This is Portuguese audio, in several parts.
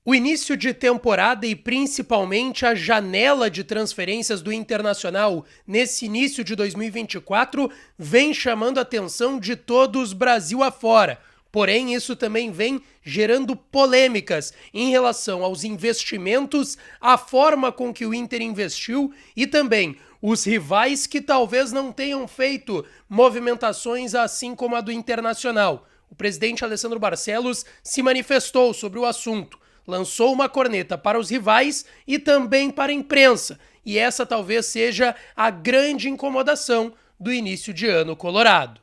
O início de temporada e principalmente a janela de transferências do Internacional nesse início de 2024 vem chamando a atenção de todos Brasil afora. Porém, isso também vem gerando polêmicas em relação aos investimentos, a forma com que o Inter investiu e também os rivais que talvez não tenham feito movimentações assim como a do Internacional. O presidente Alessandro Barcelos se manifestou sobre o assunto, lançou uma corneta para os rivais e também para a imprensa, e essa talvez seja a grande incomodação do início de ano colorado.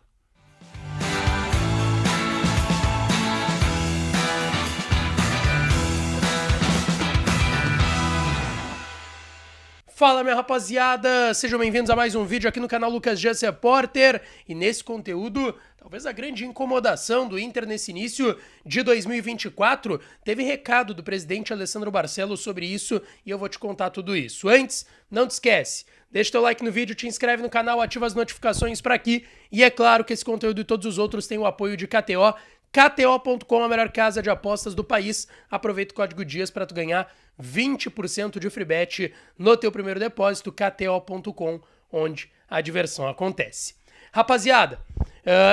Fala, minha rapaziada, sejam bem-vindos a mais um vídeo aqui no canal Lucas Dias Repórter, e nesse conteúdo, talvez a grande incomodação do Inter nesse início de 2024, teve recado do presidente Alessandro Barcelos sobre isso e eu vou te contar tudo isso. Antes, não te esquece, deixa teu like no vídeo, te inscreve no canal, ativa as notificações para aqui e é claro que esse conteúdo e todos os outros têm o apoio de KTO, KTO.com, a melhor casa de apostas do país. Aproveita o código DIAS para tu ganhar 20% de free bet no teu primeiro depósito, KTO.com, onde a diversão acontece. Rapaziada,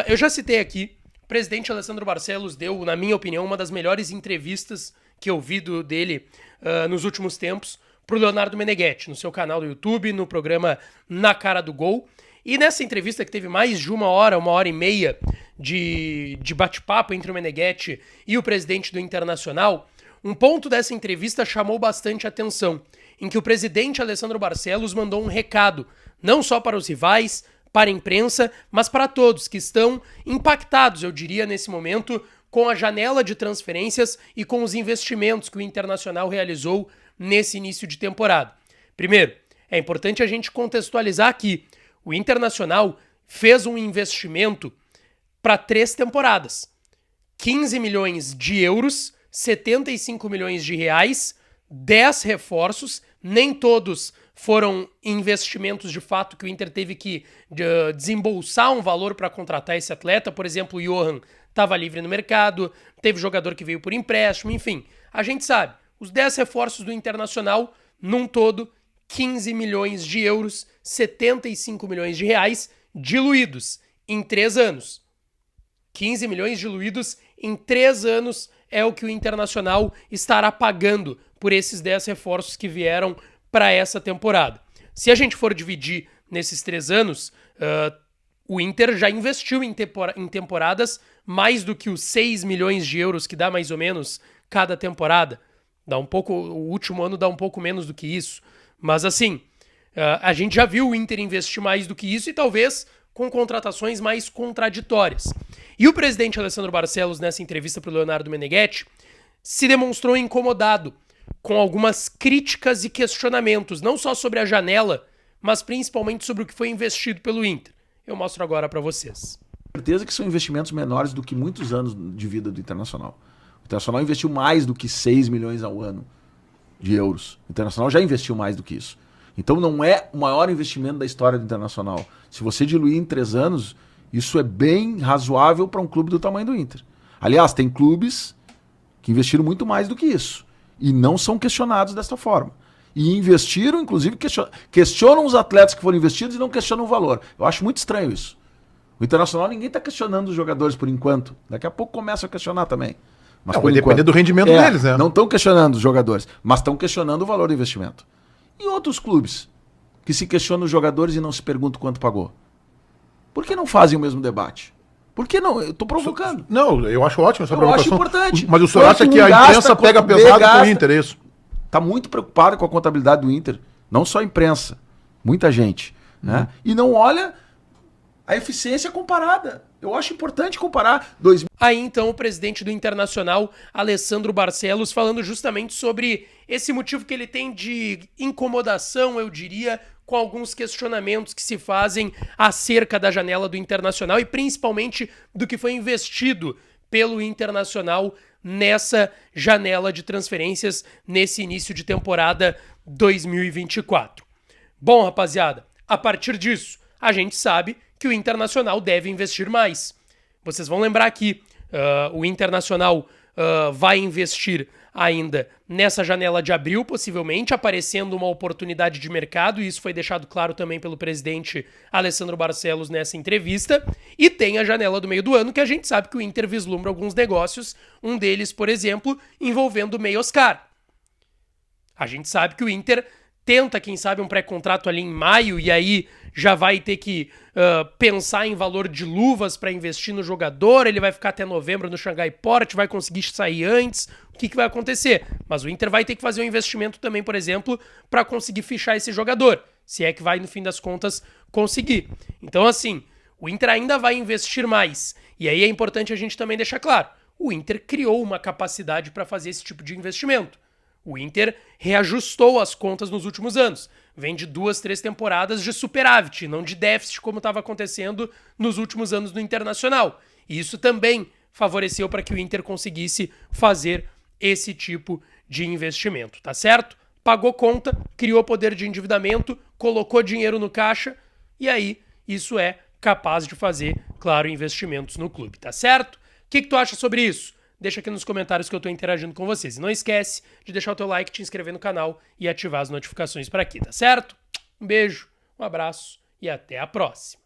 eu já citei aqui, o presidente Alessandro Barcelos deu, na minha opinião, uma das melhores entrevistas que eu vi dele nos últimos tempos pro Leonardo Meneghetti, no seu canal do YouTube, no programa Na Cara do Gol. E nessa entrevista que teve mais de uma hora e meia de bate-papo entre o Meneghetti e o presidente do Internacional, um ponto dessa entrevista chamou bastante atenção, em que o presidente Alessandro Barcelos mandou um recado, não só para os rivais, para a imprensa, mas para todos que estão impactados, eu diria, nesse momento, com a janela de transferências e com os investimentos que o Internacional realizou nesse início de temporada. Primeiro, é importante a gente contextualizar aqui. O Internacional fez um investimento para 3 temporadas. 15 milhões de euros, 75 milhões de reais, 10 reforços, nem todos foram investimentos de fato que o Inter teve que desembolsar um valor para contratar esse atleta. Por exemplo, o Johan estava livre no mercado, teve jogador que veio por empréstimo, enfim. A gente sabe, os 10 reforços do Internacional, num todo, 15 milhões de euros, 75 milhões de reais diluídos em 3 anos. 15 milhões diluídos em 3 anos é o que o Internacional estará pagando por esses 10 reforços que vieram para essa temporada. Se a gente for dividir nesses 3 anos, o Inter já investiu em temporadas mais do que os 6 milhões de euros que dá mais ou menos cada temporada. O último ano dá um pouco menos do que isso. Mas assim, a gente já viu o Inter investir mais do que isso e talvez com contratações mais contraditórias. E o presidente Alessandro Barcelos, nessa entrevista para o Leonardo Meneghetti, se demonstrou incomodado com algumas críticas e questionamentos, não só sobre a janela, mas principalmente sobre o que foi investido pelo Inter. Eu mostro agora para vocês. Certeza que são investimentos menores do que muitos anos de vida do Internacional. O Internacional investiu mais do que 6 milhões ao ano de euros. O Internacional já investiu mais do que isso. Então não é o maior investimento da história do Internacional. Se você diluir em 3 anos, isso é bem razoável para um clube do tamanho do Inter. Aliás, tem clubes que investiram muito mais do que isso e não são questionados dessa forma. E investiram, inclusive, questionam os atletas que foram investidos e não questionam o valor. Eu acho muito estranho isso. O Internacional, ninguém está questionando os jogadores por enquanto. Daqui a pouco começa a questionar também. Mas vai depender do rendimento deles, né? Não estão questionando os jogadores, mas estão questionando o valor do investimento. E outros clubes que se questionam os jogadores e não se perguntam quanto pagou? Por que não fazem o mesmo debate? Por que não? Eu estou provocando. Não, eu acho ótimo essa provocação. Eu acho importante. Mas o senhor acha que a imprensa pega pesado com o Inter, é isso? Está muito preocupado com a contabilidade do Inter. Não só a imprensa. Muita gente. Né? E não olha a eficiência comparada. Eu acho importante comparar. Aí então o presidente do Internacional, Alessandro Barcelos, falando justamente sobre esse motivo que ele tem de incomodação, eu diria, com alguns questionamentos que se fazem acerca da janela do Internacional e principalmente do que foi investido pelo Internacional nessa janela de transferências nesse início de temporada 2024. Bom, rapaziada, a partir disso, a gente sabe que o Internacional deve investir mais. Vocês vão lembrar que o Internacional vai investir ainda nessa janela de abril, possivelmente, aparecendo uma oportunidade de mercado, e isso foi deixado claro também pelo presidente Alessandro Barcelos nessa entrevista. E tem a janela do meio do ano, que a gente sabe que o Inter vislumbra alguns negócios, um deles, por exemplo, envolvendo o Meio Oscar. A gente sabe que o Inter tenta, quem sabe, um pré-contrato ali em maio, e aí já vai ter que pensar em valor de luvas para investir no jogador, ele vai ficar até novembro no Xangai Port, vai conseguir sair antes, o que vai acontecer? Mas o Inter vai ter que fazer um investimento também, por exemplo, para conseguir fichar esse jogador, se é que vai, no fim das contas, conseguir. Então, assim, o Inter ainda vai investir mais, e aí é importante a gente também deixar claro, o Inter criou uma capacidade para fazer esse tipo de investimento. O Inter reajustou as contas nos últimos anos. Vem de 2, 3 temporadas de superávit, não de déficit, como estava acontecendo nos últimos anos no Internacional. E isso também favoreceu para que o Inter conseguisse fazer esse tipo de investimento, tá certo? Pagou conta, criou poder de endividamento, colocou dinheiro no caixa, e aí isso é capaz de fazer, claro, investimentos no clube, tá certo? O que tu acha sobre isso? Deixa aqui nos comentários que eu tô interagindo com vocês. E não esquece de deixar o teu like, te inscrever no canal e ativar as notificações para aqui, tá certo? Um beijo, um abraço e até a próxima.